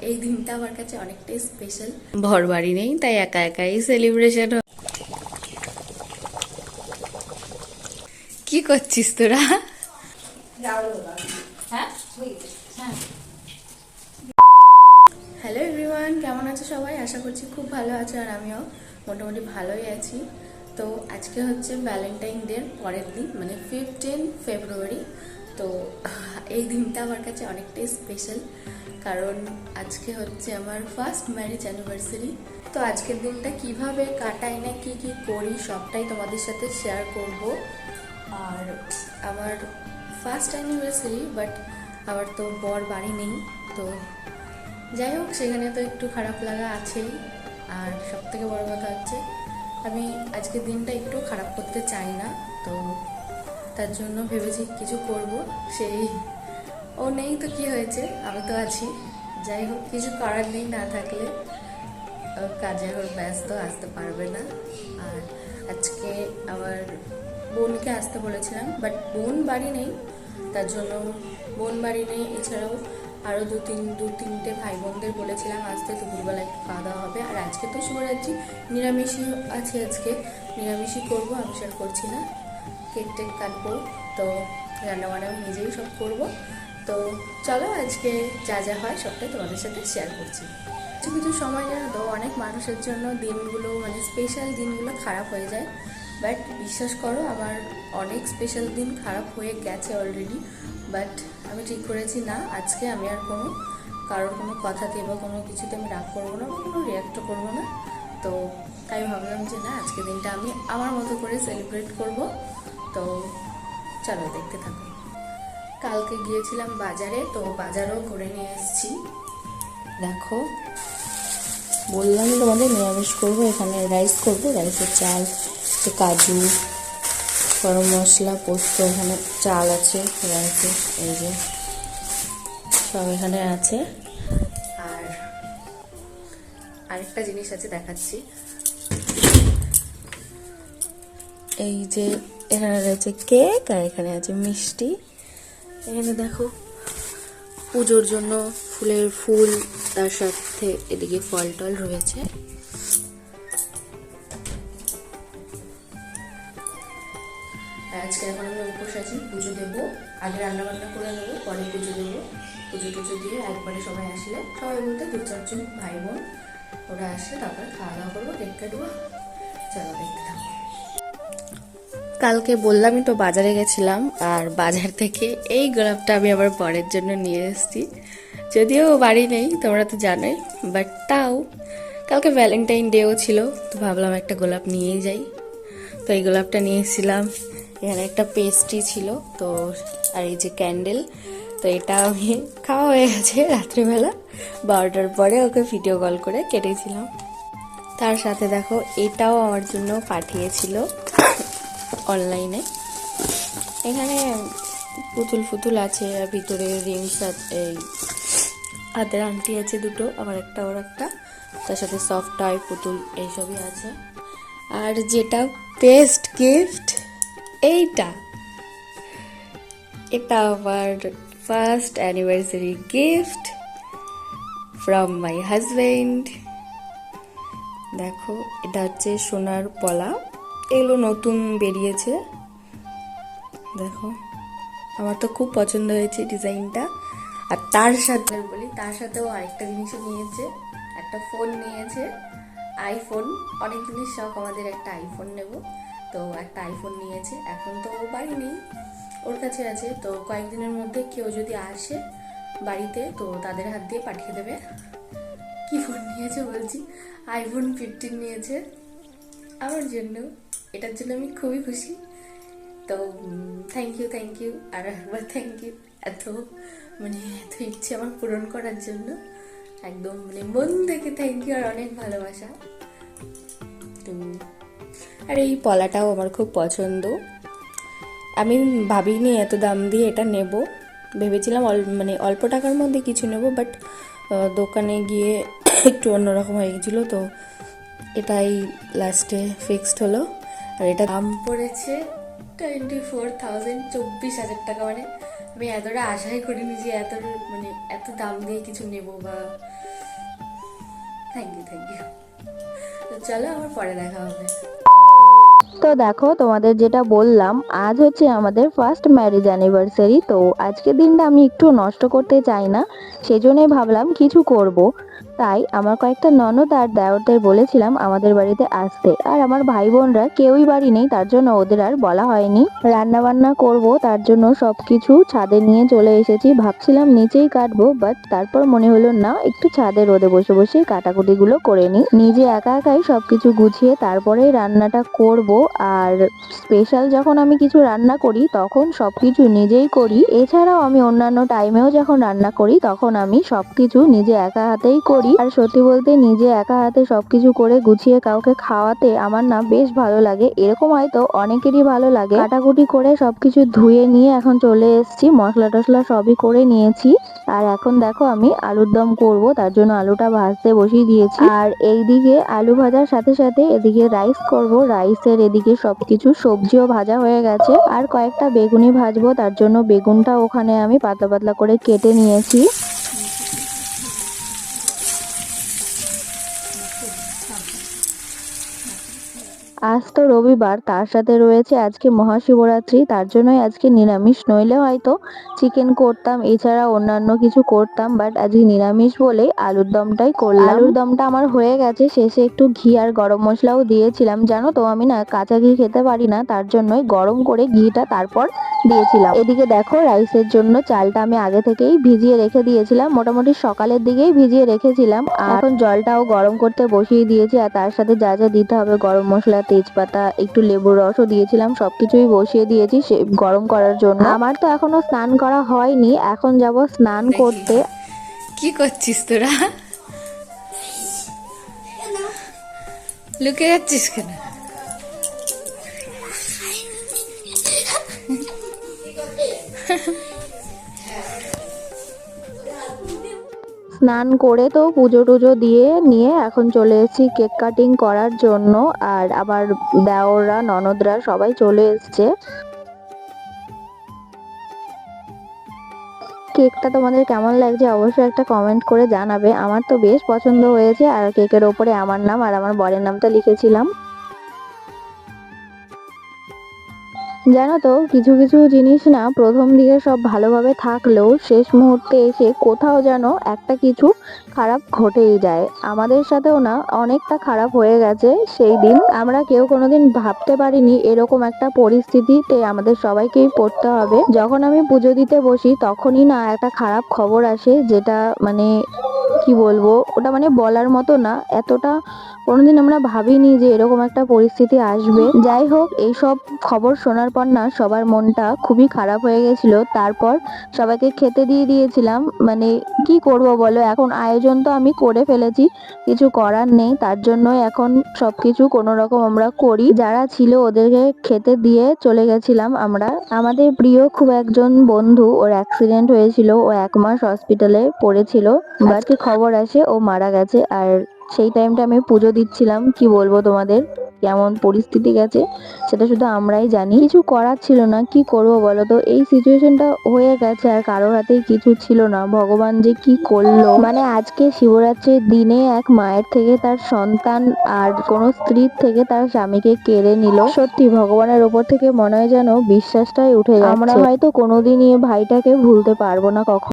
এই দিনটা আমার কাছে অনেকটাই স্পেশাল। ঘর বাড়ি নেই, তাই একা একাই সেলিব্রেশন। কি করছিস তোরা? হ্যালো এভরিওয়ান, কেমন আছো সবাই? আশা করছি খুব ভালো আছো, আর আমিও মোটামুটি ভালোই আছি। তো আজকে হচ্ছে ভ্যালেন্টাইন ডের পরের দিন, মানে 15 ফেব্রুয়ারি। তো এই দিনটা আমার কাছে অনেকটাই স্পেশাল, কারণ আজকে হচ্ছে আমার ফার্স্ট ম্যারেজ অ্যানিভার্সারি। তো আজকের দিনটা কিভাবে কাটাই না কি কি করি সবটাই তোমাদের সাথে শেয়ার করব। আর আমার ফার্স্ট অ্যানিভার্সারি, বাট আমার তো বর বাড়ি নেই, তো যাই হোক সেখানে তো একটু খারাপ লাগা আছেই। আর সব থেকে বড় কথা হচ্ছে আমি আজকের দিনটা একটু খারাপ করতে চাই না, তো তার জন্য ভেবেছি কিছু করব। সেই ও নেই তো কি হয়েছে, আমি তো আছি। যাই হোক, কিছু করার নেই, না থাকলে কাজে এখন ব্যস্ত, আসতে পারবে না। আর আজকে আমার বোনকে আসতে বলেছিলাম, বাট বোন বাড়ি নেই, তার জন্য বোন বাড়ি নেই। এছাড়াও আরও দু তিনটে ভাই বোনদের বলেছিলাম আসতে, দুপুরবেলা একটু খাওয়া দাওয়া হবে। আর আজকে তো শিবরাত্রি, নিরামিষই আছে, আজকে নিরামিষই করবো, আমিষ আর করছি না। কেক টেক কাটবো, তো রান্নাবান্না আমি নিজেই সব করবো। তো চলো আজকে যা যা হয় সবটাই তোমাদের সাথে শেয়ার করছি। কিছু কিছু সময় জানো তো, অনেক মানুষের জন্য দিনগুলো, মানে স্পেশাল দিনগুলো খারাপ হয়ে যায়। বাট বিশ্বাস করো, আমার অনেক স্পেশাল দিন খারাপ হয়ে গেছে অলরেডি। বাট আমি ঠিক করেছি না, আজকে আমি আর কারোর কোনো কথাতে বা কোনো কিছুতে আমি রাগ করবো না বা কোনো রিয়াক্টও করবো না। তো তাই ভাবলাম যে না, আজকে দিনটা আমি আমার মতো করে সেলিব্রেট করব। তো চলো দেখতে থাকো। কালকে গিয়েছিলাম বাজারে, তো বাজারও করে নিয়ে এসেছি। দেখো, বললাম তোমাদের নিরামিষ করবো। এখানে রাইস করবো, রাইসের চাল, একটু কাজু, গরম মশলা, পোস্ত, এখানে চাল আছে, রাইসে এই যে সব এখানে আছে। আর আরেকটা জিনিস আছে, দেখাচ্ছি। এই যে এখানে রয়েছে কেক, আর এখানে আছে মিষ্টি। এখানে দেখো পুজোর জন্য ফুলের ফুল, তার সাথে এদিকে ফল টল রয়েছে। আজকে এখন আমি উপোস আছি, পুজো দেবো। আগে রান্না বান্না করে নেবো, পরে পুজো দেবো। পুজো টুজো দিয়ে একবারে সবাই আসলে, সবাই বলতে 2-4 জন ভাই বোন, ওরা আসলে তারপরে খাওয়া দাওয়া করবো, কেক কাটবো। চলো দেখতে থাকো। কালকে বললামই তো বাজারে গেছিলাম, আর বাজার থেকে এই গোলাপটা আমি আবার বরের জন্য নিয়ে এসেছি। যদিও বাড়ি নেই, তোমরা তো জানোই, বাট তাও কালকে ভ্যালেন্টাইন ডেও ছিল, তো ভাবলাম একটা গোলাপ নিয়েই যাই। তো এই গোলাপটা নিয়ে এসেছিলাম। এখানে একটা পেস্ট্রি ছিল, তো আর এই যে ক্যান্ডেল। তো এটা আমি খাওয়া হয়ে গেছে রাত্রিবেলা 12টার পরে, ওকে ভিডিও কল করে কেটেছিলাম। তার সাথে দেখো এটাও আমার জন্য পাঠিয়েছিল অনলাইনে। এখানে পুতুল ফুতুল আছে, আর ভিতরে রিংস আছে, এই হাতের আংটি আছে দুটো, আমার একটা ওর একটা, তার সাথে সফট টয় পুতুল এইসবই আছে। আর যেটা বেস্ট গিফট, এটা আমার first anniversary gift from my husband. দেখো, এটা হচ্ছে সোনার পলা, এগুলো নতুন বেরিয়েছে। দেখো, আমার তো খুব পছন্দ হয়েছে ডিজাইনটা। আর তার সাথে বলি, তার সাথেও আরেকটা জিনিসও নিয়েছে, একটা ফোন নিয়েছে, আইফোন। অনেক জিনিস শখ আমাদের, একটা আইফোন নেব, তো একটা আইফোন নিয়েছে। এখন তো ও বাড়ি নেই, ওর কাছে আছে, তো কয়েকদিনের মধ্যে কেউ যদি আসে বাড়িতে, তো তাদের হাত দিয়ে পাঠিয়ে দেবে। কি ফোন নিয়েছে বলছি, আইফোন 15 নিয়েছে আমার জন্য। এটার জন্য আমি খুবই খুশি। তো থ্যাংক ইউ, আর একবার থ্যাংক ইউ, এত ইচ্ছে আমার পূরণ করার জন্য। একদম মন থেকে থ্যাংক ইউ, আর অনেক ভালোবাসা। তো আর এই পলাটাও আমার খুব পছন্দ। আমি ভাবিনি এত দাম দিয়ে এটা নেব, ভেবেছিলাম অল্প টাকার মধ্যে কিছু নেব, বাট দোকানে গিয়ে একটু অন্যরকম হয়ে গেছিলো, তো এটাই লাস্টে ফিক্সড হলো। আর এটা দাম পড়েছে 24,000, 24,000 টাকা। আমি এতটা আশাই করিনি যে এত দাম দিয়ে কিছু নেব বা থ্যাংক ইউ, থ্যাংক ইউ। তো চলো, আমার পরে দেখা হবে। তো দেখো, তোমাদের যেটা বললাম, আজ হচ্ছে আমাদের ফার্স্ট ম্যারেজ অ্যানিভার্সারি। তো আজকের দিনটা আমি একটু নষ্ট করতে চাই না, সেজন্যই ভাবলাম কিছু করব। তাই আমার কয়েকটা ননদ আর দেওরদের বলেছিলাম আমাদের বাড়িতে আসতে। আর আমার ভাই বোনরা কেউই বাড়ি নেই, তার জন্য ওদের আর বলা হয়নি। রান্না বান্না করব, তার জন্য সবকিছু ছাদে নিয়ে চলে এসেছি। ভাবছিলাম নিচেই কাটবো, বাট তারপর মনে হলো না, একটু ছাদে রোদে বসে বসে কাটাকুটিগুলো করে নিই। নিজে একা একাই সবকিছু গুছিয়ে তারপরেই রান্নাটা করব। আর স্পেশাল যখন আমি কিছু রান্না করি তখন সবকিছু নিজেই করি। এছাড়াও আমি অন্যান্য টাইমেও যখন রান্না করি তখন আমি সবকিছু নিজে একা হাতেই করি। আর সত্যি বলতে, নিজে একা হাতে সবকিছু করে গুছিয়ে কাউকে খাওয়াতে আমার না বেশ ভালো লাগে। এরকম হয়তো অনেকেরই ভালো লাগে। কাটাকুটি করে সবকিছু ধুয়ে নিয়ে এখন চলে এসেছি, মশলা টশলা সবই করে নিয়েছি। আর এখন দেখো, আমি আলুর দম করব, তার জন্য আলুটা ভাজতে বসিয়ে দিয়েছি। আর এইদিকে আলু ভাজার সাথে সাথে এদিকে রাইস করব। রাইসের এদিকে সবকিছু সবজিও ভাজা হয়ে গেছে। আর কয়েকটা বেগুনি ভাজবো, তার জন্য বেগুনটা ওখানে আমি পাতলা পাতলা করে কেটে নিয়েছি। আজ তো রবিবার, তার সাথে রয়েছে আজকে মহাশিবরাত্রি, তার জন্যই আজকে নিরামিষ। নইলে হয়তো চিকেন করতাম, এছাড়া অন্যান্য কিছু করতাম, বাট আজকে নিরামিষ বলে আলুর দমটাই করলাম। আলুর দমটা আমার হয়ে গেছে, শেষে একটু ঘি আর গরম মশলাও দিয়েছিলাম। জানো তো, আমি না কাঁচা ঘি খেতে পারি না, তার জন্যই গরম করে ঘিটা তারপর দিয়েছিলাম। এদিকে দেখো, রাইসের জন্য চালটা আমি আগে থেকেই ভিজিয়ে রেখে দিয়েছিলাম, মোটামুটি সকালের দিকেই ভিজিয়ে রেখেছিলাম। আর এখন জলটাও গরম করতে বসিয়ে দিয়েছি। আর তার সাথে যা যা দিতে হবে, গরম মশলা, তেজপাতা, একটু লেবুর রসও দিয়েছিলাম, সবকিছুই বসিয়ে দিয়েছি গরম করার জন্য। আমার তো এখনো স্নান করা হয়নি, এখন যাব স্নান করতে। কি করছিস তোরা? লুকে যাচ্ছিস কেন? স্নান করে তো পুজো টুজো দিয়ে নিয়ে এখন চলে এসেছি কেক কাটিং করার জন্য। আর আমার দেওররা, ননদরা সবাই চলে এসছে। কেকটা তোমাদের কেমন লাগছে অবশ্যই একটা কমেন্ট করে জানাবে। আমার তো বেশ পছন্দ হয়েছে। আর কেকের ওপরে আমার নাম আর আমার বরের নামটা লিখেছিলাম। জানো তো, কিছু কিছু জিনিস না প্রথম দিকে সব ভালোভাবে থাকলেও শেষ মুহূর্তে এসে কোথাও যেন একটা কিছু খারাপ ঘটেই যায়। আমাদের সাথেও না অনেকটা খারাপ হয়ে গেছে সেই দিন। আমরা কেউ কোনোদিন ভাবতে পারিনি এরকম একটা পরিস্থিতিতে আমাদের সবাইকেই পড়তে হবে। যখন আমি পুজো দিতে বসি তখনই না একটা খারাপ খবর আসে, যেটা মানে কি বলবো, ওটা মানে বলার মতো না। এতটা কোনোদিন আমরা ভাবিনি যে এরকম একটা পরিস্থিতি আসবে। যাই হোক, এইসব খবর শোনার পর না সবার মনটা খুবই খারাপ হয়ে গেছিল। তারপর সবাইকে খেতে দিয়ে দিয়েছিলাম। মানে কি করব বলো, এখন আয়োজন তো আমি করে ফেলেছি, কিছু করার নেই। তার জন্য এখন সবকিছু কোনো রকম আমরা করি। যারা ছিল ওদেরকে খেতে দিয়ে চলে গেছিলাম আমরা। আমাদের প্রিয় খুব একজন বন্ধু, ওর অ্যাক্সিডেন্ট হয়েছিল, ও 1 মাস হসপিটালে পড়েছিল। আজকে খবর আসে ও মারা গেছে। আর সেই টাইমটা আমি পুজো দিচ্ছিলাম। কি বলবো তোমাদের, কেমন পরিস্থিতি গেছে সেটা শুধু আমরাই জানি। কিছু করার ছিল না, কি করব বলো তো, এই সিচুয়েশনটা হয়ে গেছে আর কারোর হাতেই কিছু ছিল না। ভগবান যে কি করলো, মানে আজকে শিবরাত্রির দিনে এক মায়ের থেকে তার সন্তান আর কোন স্ত্রীর থেকে তার স্বামীকে কেড়ে নিল। সত্যি ভগবানের ওপর থেকে মনে হয় যেন বিশ্বাসটাই উঠে যাচ্ছে। আমরা হয়তো কোনোদিনই ভাইটাকে ভুলতে পারবো না কখনো।